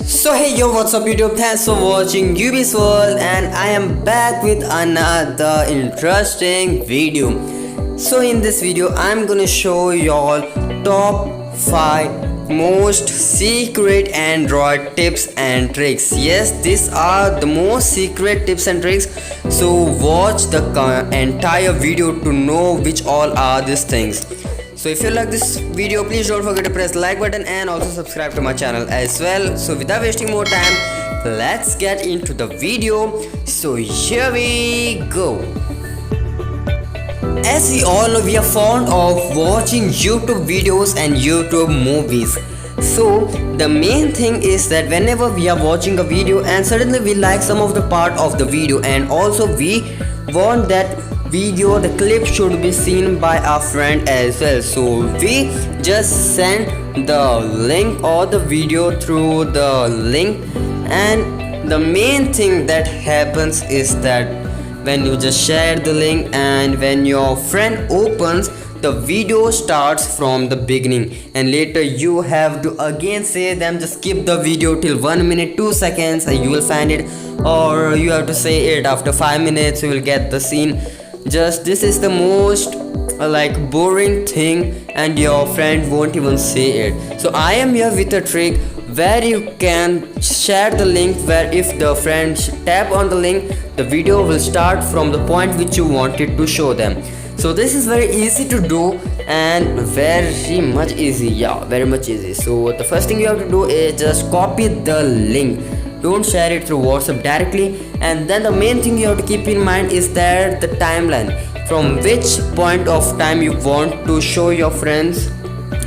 So hey yo, what's up YouTube? Thanks for watching UB's World, and I am back with another interesting video. So in this video I'm gonna show y'all top 5 most secret Android tips and tricks. Yes, these are the most secret tips and tricks, so watch the entire video to know which all are these things. So if you like this video, please don't forget to press like button and also subscribe to my channel as well. So without wasting more time, let's get into the video. So here we go. As we all know, we are fond of watching YouTube videos and YouTube movies. So the main thing is that whenever we are watching a video and suddenly we like some of the part of the video, and also we want that video, the clip should be seen by our friend as well, so we just send the link or the video through the link. And the main thing that happens is that when you just share the link and when your friend opens, the video starts from the beginning, and later you have to again say them just skip the video till 1 minute 2 seconds and you will find it, or you have to say it after 5 minutes you will get the scene. Just this is the most boring thing, and your friend won't even see it. So I am here with a trick where you can share the link, where if the friend tap on the link, the video will start from the point which you wanted to show them. So this is very easy to do and very much easy. Yeah, very much easy. So the first thing you have to do is just copy the link. Don't share it through WhatsApp directly. And then the main thing you have to keep in mind is that the timeline, from which point of time you want to show your friends.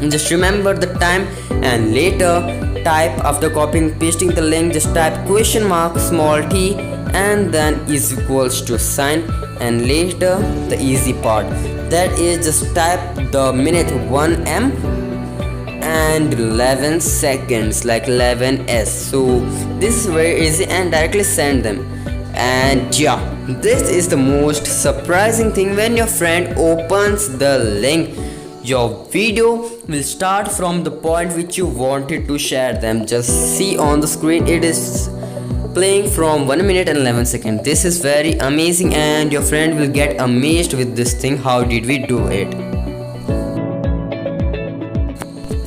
Just remember the time, and later type, after copying pasting the link, just type question mark small t and then is equals to sign, and later the easy part, that is just type the minute 1m and 11 seconds, like 11s. So this is very easy, and directly send them. And yeah, this is the most surprising thing. When your friend opens the link, your video will start from the point which you wanted to share them. Just see on the screen, it is playing from 1 minute and 11 seconds. This is very amazing, and your friend will get amazed with this thing. How did we do it?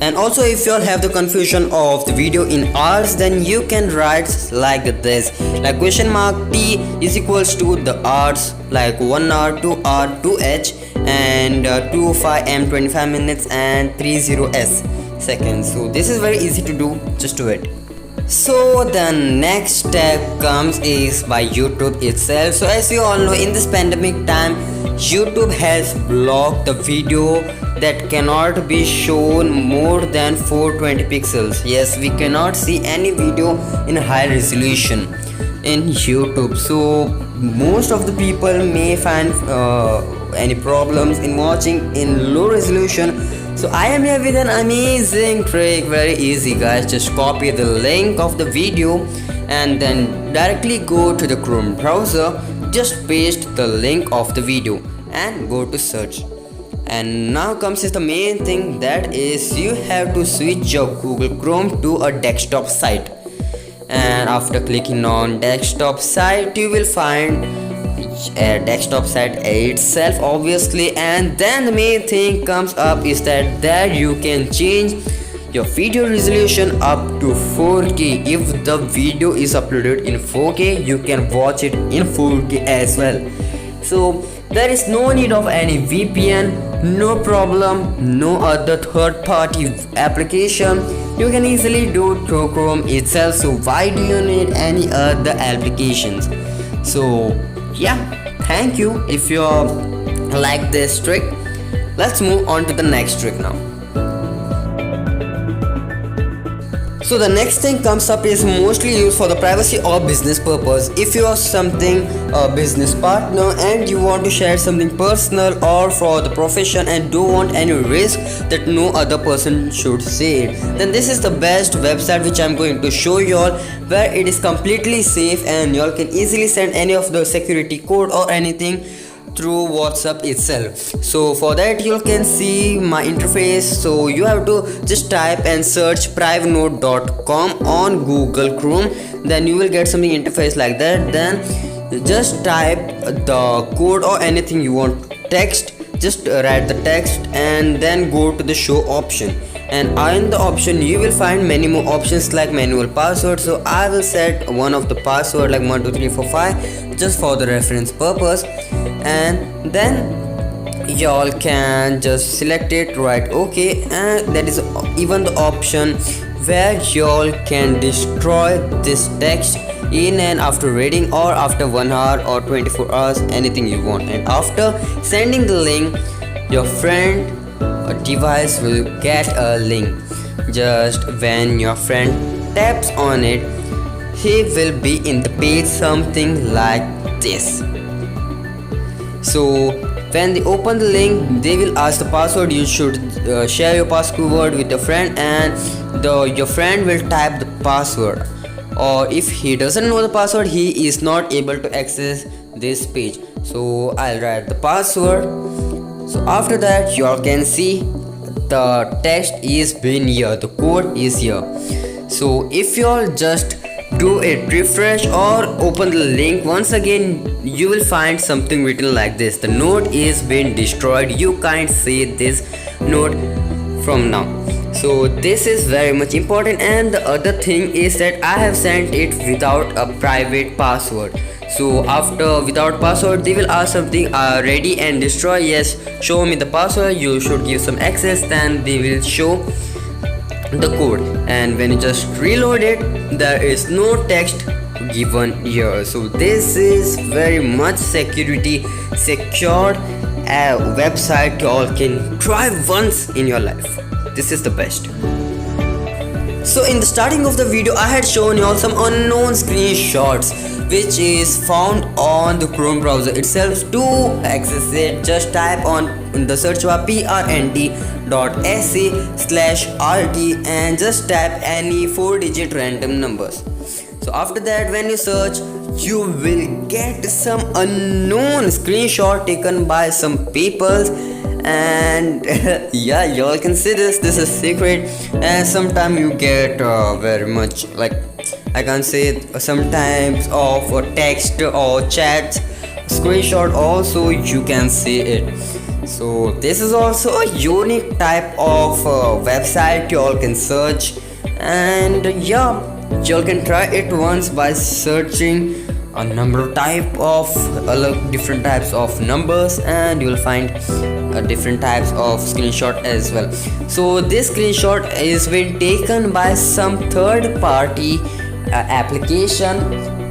And also, if you all have the confusion of the video in hours, then you can write like this, like question mark t is equals to the hours, like 1 hour, 2 hour, 2h, and 25m 25 minutes and 30s seconds. So this is very easy to do, just do it. So the next step comes is by YouTube itself. So as you all know, in this pandemic time, YouTube has blocked the video that cannot be shown more than 420 pixels. Yes, we cannot see any video in high resolution in YouTube. So most of the people may find any problems in watching in low resolution. So I am here with an amazing trick, very easy guys. Just copy the link of the video and then directly go to the Chrome browser, just paste the link of the video and go to search. And now comes is the main thing, that is you have to switch your Google Chrome to a desktop site. And after clicking on desktop site, you will find a desktop site itself, obviously. And then the main thing comes up is that there you can change your video resolution up to 4K. If the video is uploaded in 4K, you can watch it in 4K as well. So there is no need of any VPN, no problem, no other third-party application. You can easily do it through Chrome itself. So why do you need any other applications? So yeah, thank you. If you like this trick, let's move on to the next trick now. So the next thing comes up is mostly used for the privacy or business purpose. If you are something a business partner and you want to share something personal or for the profession and don't want any risk that no other person should see it, then this is the best website which I'm going to show you all, where it is completely safe and you all can easily send any of the security code or anything through WhatsApp itself. So for that you can see my interface. So you have to just type and search privenote.com on Google Chrome, then you will get something interface like that. Then just type the code or anything you want, text, just write the text and then go to the show option, and in the option you will find many more options like manual password. So I will set one of the password like 12345 just for the reference purpose, and then y'all can just select it, right? Okay, and that is even the option where y'all can destroy this text in and after reading, or after 1 hour or 24 hours, anything you want. And after sending the link, your friend or device will get a link. Just when your friend taps on it, he will be in the page something like this. So when they open the link, they will ask the password. You should share your password with your friend, and your friend will type the password, or if he doesn't know the password, he is not able to access this page. So I'll write the password. So after that you all can see the text is been here, the code is here. So if you all just do a refresh or open the link once again, you will find something written like this: the node is been destroyed, you can't see this node from now. So this is very much important. And the other thing is that I have sent it without a private password. So after without password, they will ask something, ready and destroy, yes, show me the password, you should give some access, then they will show the code, and when you just reload it, there is no text given here. So this is very much security secured website you all can try once in your life. This is the best. So in the starting of the video, I had shown you all some unknown screenshots which is found on the Chrome browser itself. To access it, just type on in the search bar prnt.se/rt and just type any 4-digit random numbers. So after that, when you search, you will get some unknown screenshot taken by some people, and yeah, y'all can see this is secret. And sometimes you get very much, like I can say, some types of text or chat screenshot also you can see it. So this is also a unique type of website you all can search, and yeah, you all can try it once by searching a number of different types of numbers, and you will find different types of screenshot as well. So this screenshot is been taken by some third party application.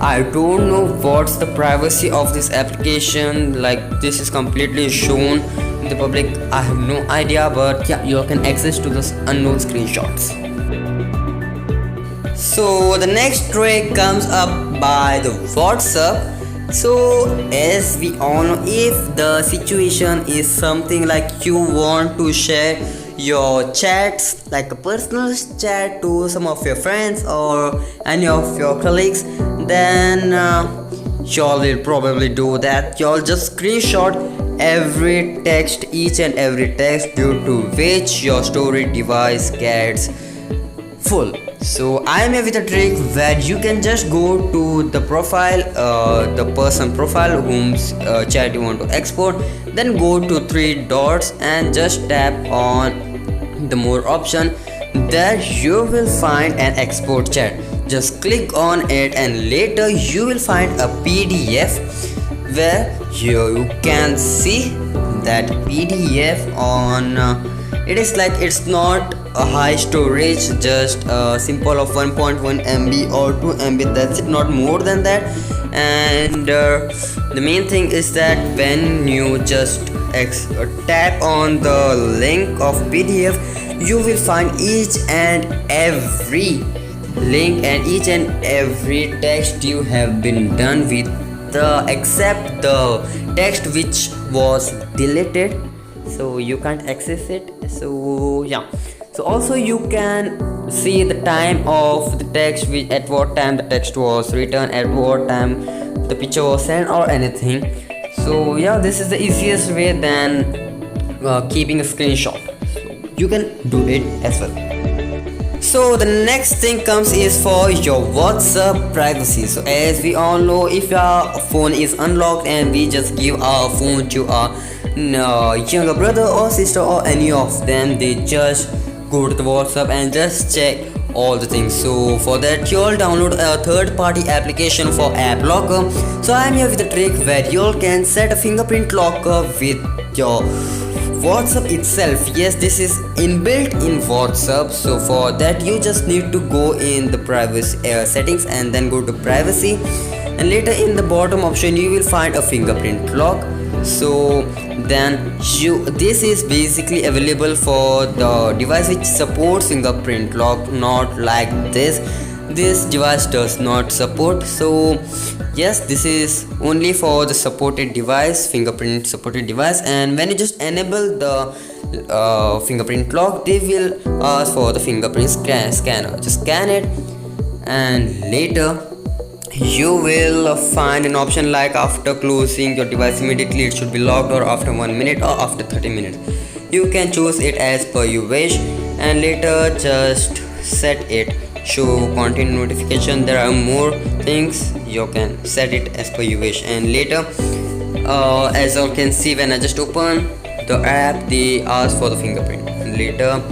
I don't know what's the privacy of this application, like this is completely shown in the public. I have no idea, but yeah, you can access to this unknown screenshots. So the next trick comes up by the WhatsApp. So as we all know, if the situation is something like you want to share your chats, like a personal chat, to some of your friends or any of your colleagues, then y'all will probably do that. Y'all just screenshot every text, each and every text, due to which your storage device gets full. So I am here with a trick where you can just go to the profile, the person profile whom's chat you want to export, then go to 3 dots and just tap on the more option. There you will find an export chat. Just click on it, and later you will find a PDF where you can see that PDF on it is like, it's not a high storage, just a simple of 1.1 MB or 2 MB, that's it, not more than that. And the main thing is that when you just tap on the link of PDF, you will find each and every link and each and every text you have been done with, except the text which was deleted, so you can't access it. So yeah, so also you can see the time of the text, at what time the text was written, at what time the picture was sent or anything. So yeah, this is the easiest way than keeping a screenshot. You can do it as well. So the next thing comes is for your WhatsApp privacy. So as we all know, if our phone is unlocked and we just give our phone to our younger brother or sister or any of them, they just go to the WhatsApp and just check all the things. So for that, you'll download a third party application for app locker. So I'm here with a trick where you can set a fingerprint locker with your WhatsApp itself. Yes, this is inbuilt in WhatsApp. So for that, you just need to go in the privacy settings and then go to privacy, and later in the bottom option you will find a fingerprint lock. So then this is basically available for the device which supports fingerprint lock, not like this device does not support. So yes, this is only for the supported device, fingerprint supported device, and when you just enable the fingerprint lock, they will ask for the fingerprint scanner. Just scan it, and later you will find an option like after closing your device immediately it should be locked, or after 1 minute, or after 30 minutes. You can choose it as per you wish, and later just set it show content notification. There are more things, you can set it as per you wish. And later as you can see, when I just open the app, they ask for the fingerprint. And later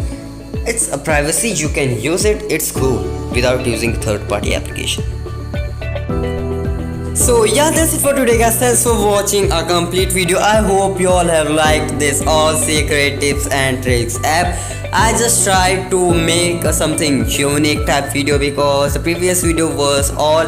it's a privacy, you can use it, it's cool without using third party application. So yeah, that's it for today guys. Thanks for watching a complete video. I hope you all have liked this all secret tips and tricks app. I just tried to make something unique type video because the previous video was all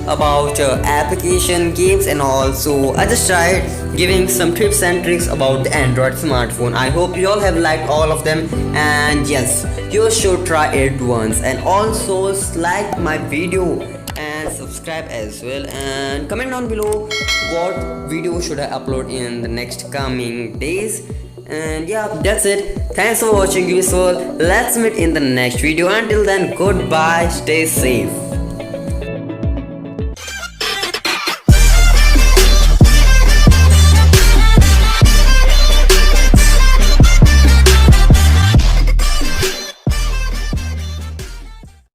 about application, games and all. So I just tried giving some tips and tricks about the Android smartphone. I hope you all have liked all of them, and yes, you should try it once. And also like my video and subscribe as well, and comment down below what video should I upload in the next coming days. And yeah, that's it. Thanks for watching, useful. Let's meet in the next video. Until then, goodbye, stay safe.